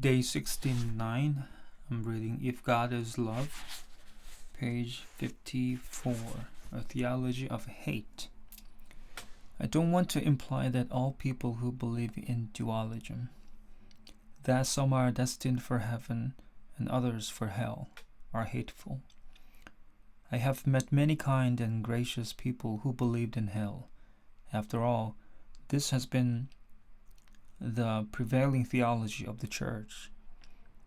Day 69. I'm reading If God is Love, page 54, A Theology of Hate. I don't want to imply that all people who believe in dualism, that some are destined for heaven and others for hell, are hateful. I have met many kind and gracious people who believed in hell. After all, this has been the prevailing theology of the Church,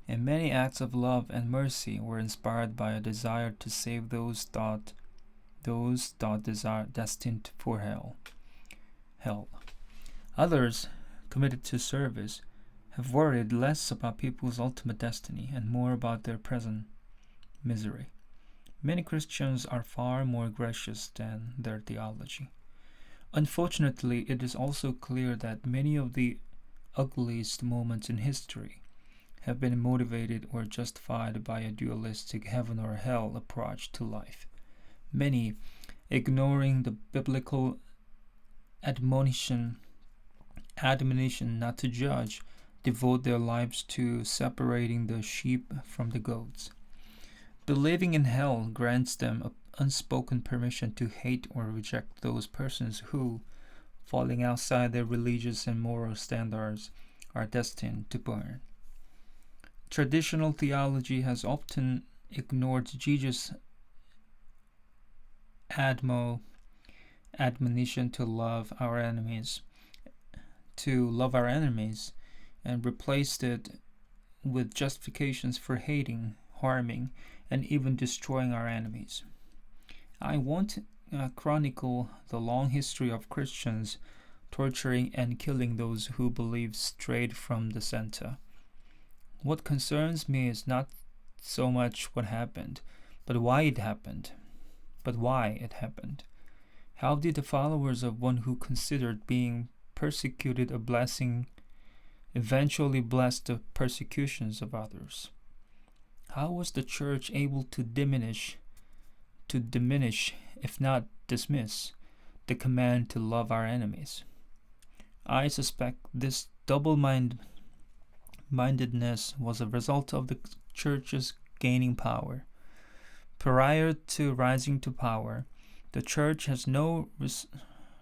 and many acts of love and mercy were inspired by a desire to save those thought destined for hell. Others, committed to service, have worried less about people's ultimate destiny and more about their present misery. Many Christians are far more gracious than their theology. Unfortunately, it is also clear that many of the ugliest moments in history have been motivated or justified by a dualistic heaven or hell approach to life. Many, ignoring the biblical admonition not to judge, devote their lives to separating the sheep from the goats. Believing in hell grants them an unspoken permission to hate or reject those persons who, falling outside their religious and moral standards, are destined to burn. Traditional theology has often ignored Jesus' admonition to love our enemies, and replaced it with justifications for hating, harming, and even destroying our enemies. I won't chronicle the long history of Christians torturing and killing those who believe strayed from the center. What concerns me is not so much what happened, but why it happened. How did the followers of one who considered being persecuted a blessing eventually bless the persecutions of others? How was the church able to diminish, if not dismiss, the command to love our enemies? I suspect this double-mindedness was a result of the church's gaining power. Prior to rising to power, the church has no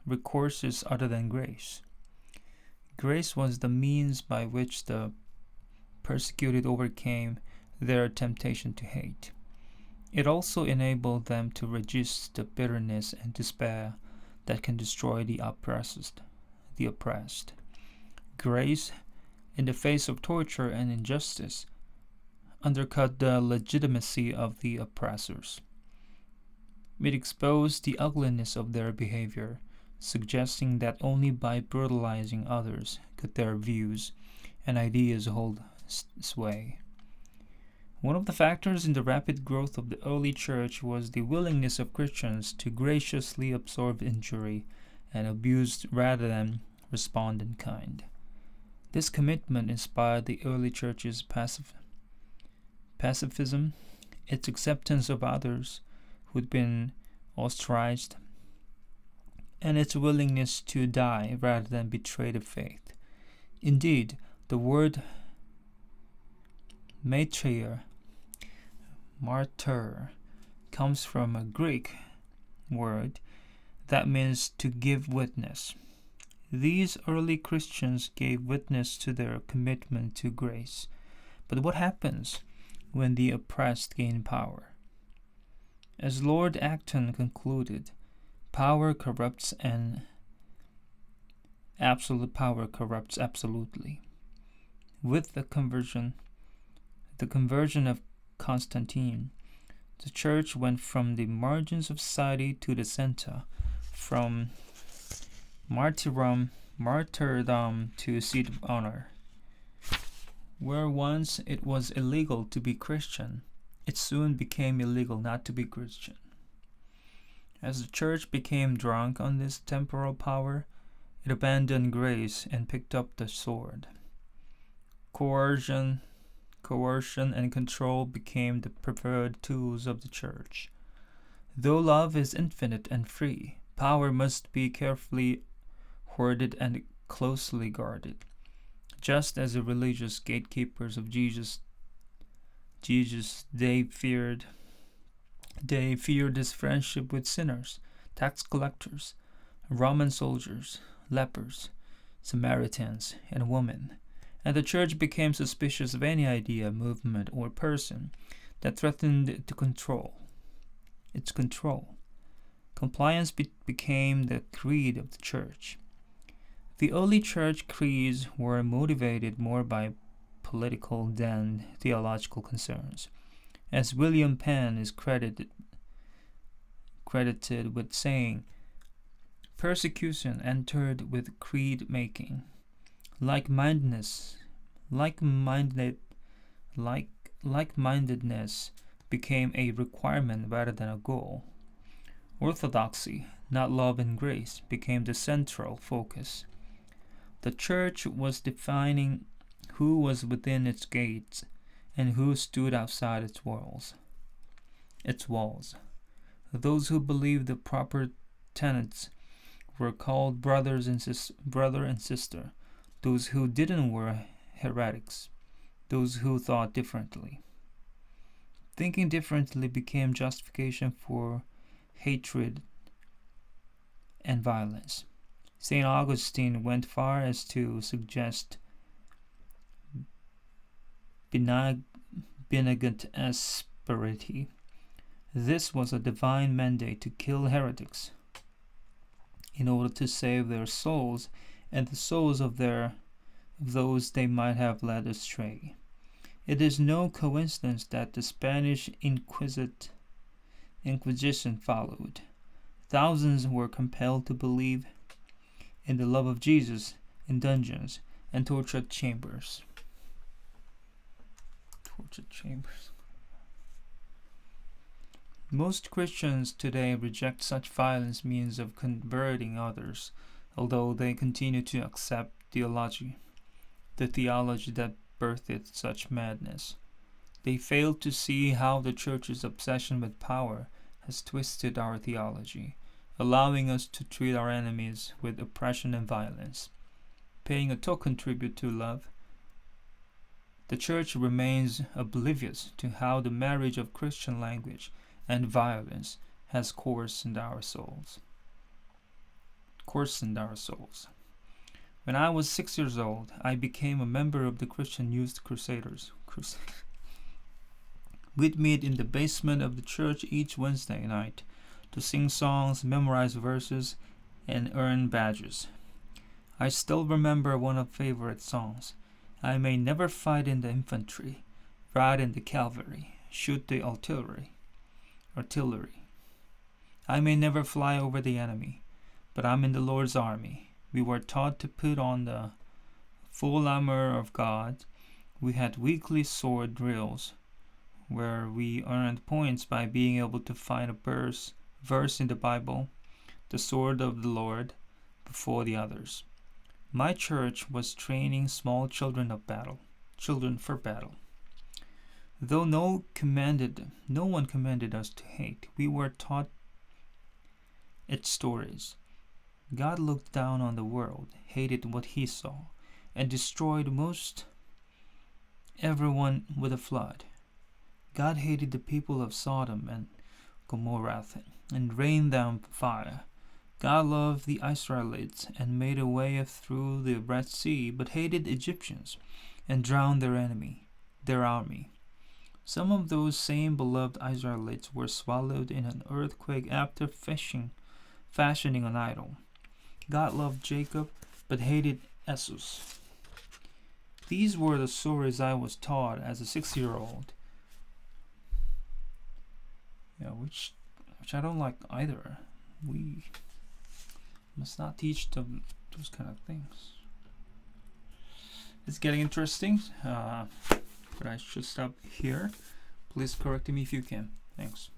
recourses other than grace. Grace was the means by which the persecuted overcame their temptation to hate. It also enabled them to resist the bitterness and despair that can destroy the oppressed. Grace, in the face of torture and injustice, undercut the legitimacy of the oppressors. It exposed the ugliness of their behavior, suggesting that only by brutalizing others could their views and ideas hold sway. One of the factors in the rapid growth of the early church was the willingness of Christians to graciously absorb injury and abuse rather than respond in kind. This commitment inspired the early church's pacifism, its acceptance of others who'd been ostracized, and its willingness to die rather than betray the faith. Indeed, the word martyr comes from a Greek word that means to give witness. These early Christians gave witness to their commitment to grace. But what happens when the oppressed gain power? As Lord Acton concluded, power corrupts and absolute power corrupts absolutely. With the conversion of Constantine, the church went from the margins of society to the center, from martyrdom to seat of honor. Where once it was illegal to be Christian, it soon became illegal not to be Christian. As the church became drunk on this temporal power, it abandoned grace and picked up the sword. Coercion and control became the preferred tools of the church. Though love is infinite and free, power must be carefully hoarded and closely guarded. Just as the religious gatekeepers of Jesus, they feared his friendship with sinners, tax collectors, Roman soldiers, lepers, Samaritans, and women. And the church became suspicious of any idea, movement, or person that threatened to control its control. Compliance became the creed of the church. The early church creeds were motivated more by political than theological concerns, as William Penn is credited with saying, "Persecution entered with creed making. Like-mindedness became a requirement rather than a goal. Orthodoxy, not love and grace, became the central focus. The church was defining who was within its gates and who stood outside its walls. Those who believed the proper tenets were called brother and sister. Those who didn't were heretics. Those who thought differently. Thinking differently became justification for hatred and violence. St. Augustine went far as to suggest benignant asperity. This was a divine mandate to kill heretics in order to save their souls and the souls of those they might have led astray. It is no coincidence that the Spanish Inquisition followed. Thousands were compelled to believe in the love of Jesus in dungeons and torture chambers. Most Christians today reject such violent means of converting others, although they continue to accept the theology that birthed such madness. They fail to see how the Church's obsession with power has twisted our theology, allowing us to treat our enemies with oppression and violence. Paying a token tribute to love, the Church remains oblivious to how the marriage of Christian language and violence has coarsened our souls. When I was 6 years old, I became a member of the Christian Youth Crusaders. We'd meet in the basement of the church each Wednesday night to sing songs, memorize verses, and earn badges. I still remember one of favorite songs. I may never fight in the infantry, ride in the cavalry, shoot the artillery. I may never fly over the enemy, but I'm in the Lord's army. We were taught to put on the full armor of God. We had weekly sword drills where we earned points by being able to find a verse in the Bible, the sword of the Lord, before the others. My church was training small children for battle. Though no one commanded us to hate, we were taught its stories. God looked down on the world, hated what he saw, and destroyed most everyone with a flood. God hated the people of Sodom and Gomorrah and rained down fire. God loved the Israelites and made a way through the Red Sea, but hated Egyptians and drowned their army. Some of those same beloved Israelites were swallowed in an earthquake after fashioning an idol. God loved Jacob, but hated Esau. These were the stories I was taught as a 6-year-old. Which I don't like either. We must not teach them those kind of things. It's getting interesting, but I should stop here. Please correct me if you can. Thanks.